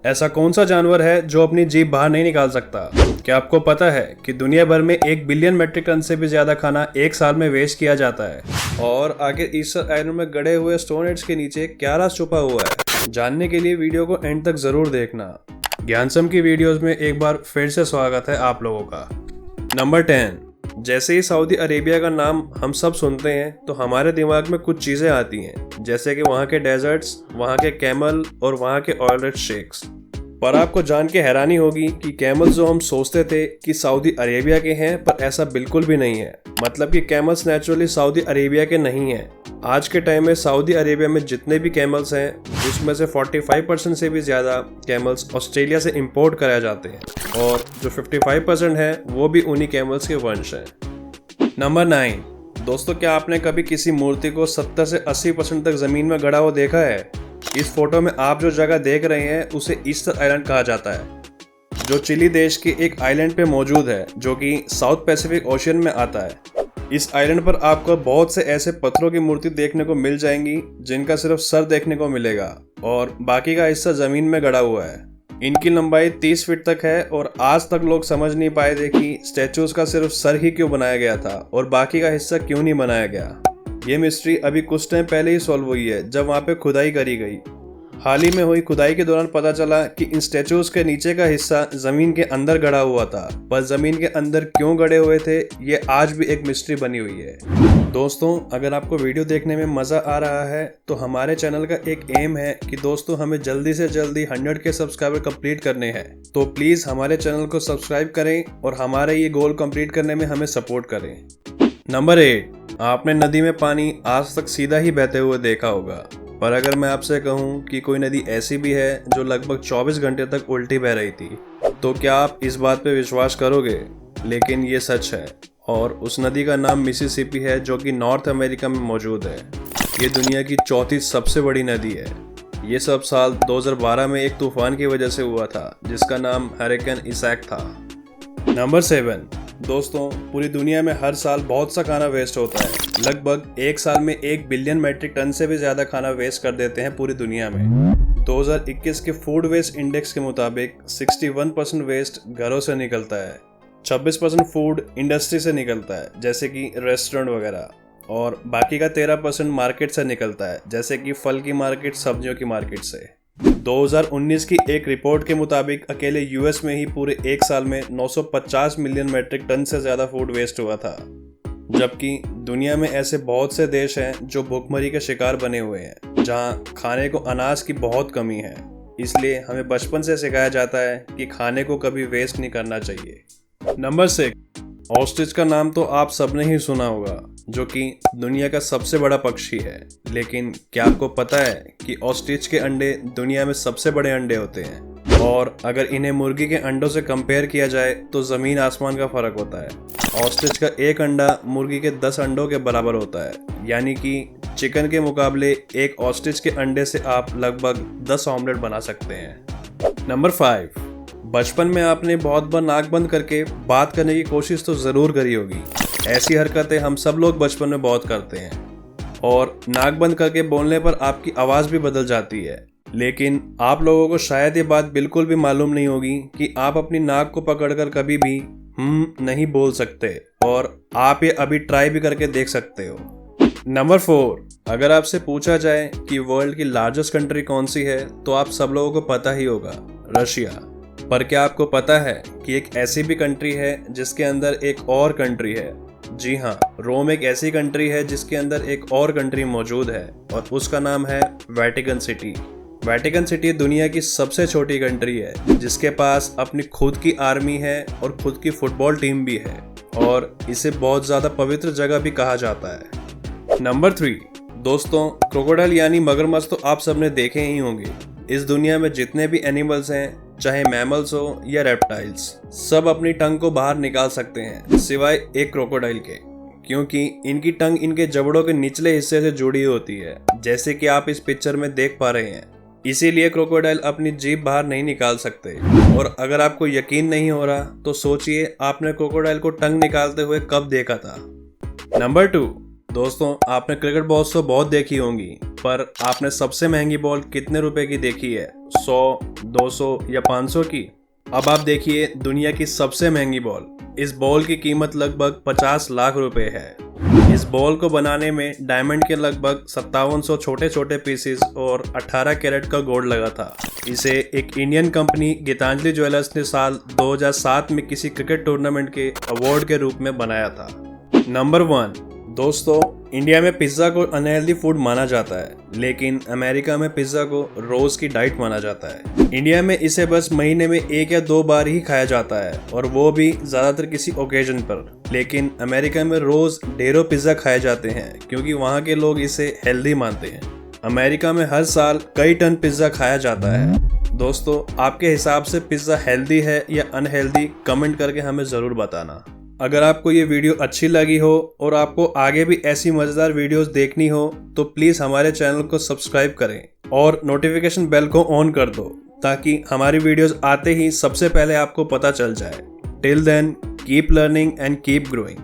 ऐसा कौन सा जानवर है जो अपनी जीभ बाहर नहीं निकाल सकता? क्या आपको पता है कि दुनिया भर में 1 बिलियन मेट्रिक टन से भी ज्यादा खाना एक साल में वेस्ट किया जाता है? और आखिर ईस्टर आइलैंड में गड़े हुए स्टोन हेड्स के नीचे क्या राज छुपा हुआ है? जानने के लिए वीडियो को एंड तक जरूर देखना। ज्ञानसम की वीडियोस में एक बार फिर से स्वागत है आप लोगों का। नंबर 10। जैसे ही सऊदी अरेबिया का नाम हम सब सुनते हैं तो हमारे दिमाग में कुछ चीजें आती हैं, जैसे कि वहाँ के डेजर्ट्स, वहाँ के कैमल और वहाँ के ऑयल रिच शेक्स। पर आपको जान के हैरानी होगी कि कैमल जो हम सोचते थे कि सऊदी अरेबिया के हैं, पर ऐसा बिल्कुल भी नहीं है। मतलब कि कैमल्स नेचुरली सऊदी अरेबिया के नहीं हैं। आज के टाइम में सऊदी अरेबिया में जितने भी कैमल्स हैं उसमें से 45% से भी ज़्यादा कैमल्स ऑस्ट्रेलिया से इंपोर्ट कराए जाते हैं, और जो 55% है वो भी उन्हीं कैमल्स के वंश हैं। नंबर 9। दोस्तों, क्या आपने कभी किसी मूर्ति को 70 से 80% तक ज़मीन में गड़ा हुआ देखा है? इस फोटो में आप जो जगह देख रहे हैं उसे ईस्टर आइलैंड कहा जाता है, जो चिली देश के एक आइलैंड पे मौजूद है, जो कि साउथ पैसिफिक ओशियन में आता है। इस आइलैंड पर आपको बहुत से ऐसे पत्थरों की मूर्ति देखने को मिल जाएंगी जिनका सिर्फ सर देखने को मिलेगा और बाकी का हिस्सा जमीन में गड़ा हुआ है। इनकी लंबाई 30 फीट तक है और आज तक लोग समझ नहीं पाए थे कि स्टैचूज का सिर्फ सर ही क्यों बनाया गया था और बाकी का हिस्सा क्यों नहीं बनाया गया। ये मिस्ट्री अभी कुछ टाइम पहले ही सॉल्व हुई है, जब वहाँ पे खुदाई करी गई। हाल ही में हुई खुदाई के दौरान पता चला कि इन स्टैचूज के नीचे का हिस्सा जमीन के अंदर गड़ा हुआ था, पर जमीन के अंदर क्यों गड़े हुए थे ये आज भी एक मिस्ट्री बनी हुई है। दोस्तों, अगर आपको वीडियो देखने में मजा आ रहा है तो हमारे चैनल का एक एम है कि दोस्तों हमें जल्दी से जल्दी 100 के सब्सक्राइबर कंप्लीट करने हैं, तो प्लीज हमारे चैनल को सब्सक्राइब करें और हमारे ये गोल कंप्लीट करने में हमें सपोर्ट करें। नंबर 8। आपने नदी में पानी आज तक सीधा ही बहते हुए देखा होगा, पर अगर मैं आपसे कहूं कि कोई नदी ऐसी भी है जो लगभग 24 घंटे तक उल्टी बह रही थी, तो क्या आप इस बात पे विश्वास करोगे? लेकिन ये सच है, और उस नदी का नाम मिसिसिपी है, जो कि नॉर्थ अमेरिका में मौजूद है। ये दुनिया की चौथी सबसे बड़ी नदी है। ये सब साल 2012 में एक तूफान की वजह से हुआ था जिसका नाम हरिकेन इसाक था। नंबर 7। दोस्तों, पूरी दुनिया में हर साल बहुत सा खाना वेस्ट होता है। लगभग एक साल में 1 बिलियन मेट्रिक टन से भी ज्यादा खाना वेस्ट कर देते हैं पूरी दुनिया में। 2021 के फूड वेस्ट इंडेक्स के मुताबिक 61% वेस्ट घरों से निकलता है, 26% फूड इंडस्ट्री से निकलता है जैसे कि रेस्टोरेंट वगैरह, और बाकी का 13% मार्केट से निकलता है जैसे कि फल की मार्केट, सब्जियों की मार्केट से। 2019 की एक रिपोर्ट के मुताबिक अकेले यूएस में ही पूरे एक साल में 950 मिलियन मेट्रिक टन से ज़्यादा फूड वेस्ट हुआ था, जबकि दुनिया में ऐसे बहुत से देश हैं जो भूखमरी के शिकार बने हुए हैं, जहां खाने को अनाज की बहुत कमी है। इसलिए हमें बचपन से सिखाया जाता है कि खाने को कभी वेस्ट नहीं करना चाहिए। नंबर 6। ऑस्ट्रिच का नाम तो आप सबने ही सुना होगा, जो कि दुनिया का सबसे बड़ा पक्षी है। लेकिन क्या आपको पता है कि ऑस्ट्रिच के अंडे दुनिया में सबसे बड़े अंडे होते हैं, और अगर इन्हें मुर्गी के अंडों से कंपेयर किया जाए तो ज़मीन आसमान का फ़र्क होता है। ऑस्ट्रिच का एक अंडा मुर्गी के 10 अंडों के बराबर होता है, यानी कि चिकन के मुकाबले एक ऑस्ट्रिच के अंडे से आप लगभग 10 ऑमलेट बना सकते हैं। नंबर 5। बचपन में आपने बहुत बार नाक बंद करके बात करने की कोशिश तो ज़रूर करी होगी। ऐसी हरकतें हम सब लोग बचपन में बहुत करते हैं, और नाक बंद करके बोलने पर आपकी आवाज़ भी बदल जाती है। लेकिन आप लोगों को शायद ये बात बिल्कुल भी मालूम नहीं होगी कि आप अपनी नाक को पकड़कर कभी भी नहीं बोल सकते, और आप ये अभी ट्राई भी करके देख सकते हो। नंबर 4। अगर आपसे पूछा जाए कि वर्ल्ड की लार्जेस्ट कंट्री कौन सी है तो आप सब लोगों को पता ही होगा, रशिया। पर क्या आपको पता है कि एक ऐसी भी कंट्री है जिसके अंदर एक और कंट्री है? जी हाँ, रोम एक ऐसी कंट्री है जिसके अंदर एक और कंट्री मौजूद है, और उसका नाम है वेटिकन सिटी। वेटिकन सिटी दुनिया की सबसे छोटी कंट्री है, जिसके पास अपनी खुद की आर्मी है और खुद की फुटबॉल टीम भी है, और इसे बहुत ज़्यादा पवित्र जगह भी कहा जाता है। नंबर 3। दोस्तों, क्रोकोडाइल यानी मगरमच्छ तो आप सबने देखे ही होंगे। इस दुनिया में जितने भी एनिमल्स हैं, चाहे मैमल्स हो या रेप्टाइल्स, सब अपनी टंग को बाहर निकाल सकते हैं सिवाय एक क्रोकोडाइल के, क्योंकि इनकी टंग इनके जबड़ों के निचले हिस्से से जुड़ी होती है, जैसे कि आप इस पिक्चर में देख पा रहे हैं। इसीलिए क्रोकोडाइल अपनी जीभ बाहर नहीं निकाल सकते। और अगर आपको यकीन नहीं हो रहा तो सोचिए आपने क्रोकोडाइल को टंग निकालते हुए कब देखा था। नंबर 2। दोस्तों, आपने क्रिकेट बॉल्स तो बहुत देखी होंगी, पर आपने सबसे महंगी बॉल कितने रुपए की देखी है? 100, 200 या 500 की? अब आप देखिए दुनिया की सबसे महंगी बॉल। इस बॉल की कीमत लगभग 50 लाख रुपए है। इस बॉल को बनाने में डायमंड के लगभग 5700 छोटे छोटे पीसेस और 18 कैरेट का गोल्ड लगा था। इसे एक इंडियन कंपनी गीतांजलि ज्वेलर्स ने साल 2007 में किसी क्रिकेट टूर्नामेंट के अवार्ड के रूप में बनाया था। नंबर 1, दोस्तों, इंडिया में पिज्ज़ा को अनहेल्दी फूड माना जाता है, लेकिन अमेरिका में पिज्ज़ा को रोज की डाइट माना जाता है। इंडिया में इसे बस महीने में 1 या 2 बार ही खाया जाता है, और वो भी ज़्यादातर किसी ओकेजन पर। लेकिन अमेरिका में रोज ढेरों पिज्ज़ा खाए जाते हैं, क्योंकि वहाँ के लोग इसे हेल्दी मानते हैं। अमेरिका में हर साल कई टन पिज्ज़ा खाया जाता है। दोस्तों, आपके हिसाब से पिज्ज़ा हेल्दी है या अनहेल्दी, कमेंट करके हमें ज़रूर बताना। अगर आपको ये वीडियो अच्छी लगी हो और आपको आगे भी ऐसी मज़ेदार वीडियोस देखनी हो तो प्लीज़ हमारे चैनल को सब्सक्राइब करें और नोटिफिकेशन बेल को ऑन कर दो, ताकि हमारी वीडियोस आते ही सबसे पहले आपको पता चल जाए। Till then, keep learning and keep growing.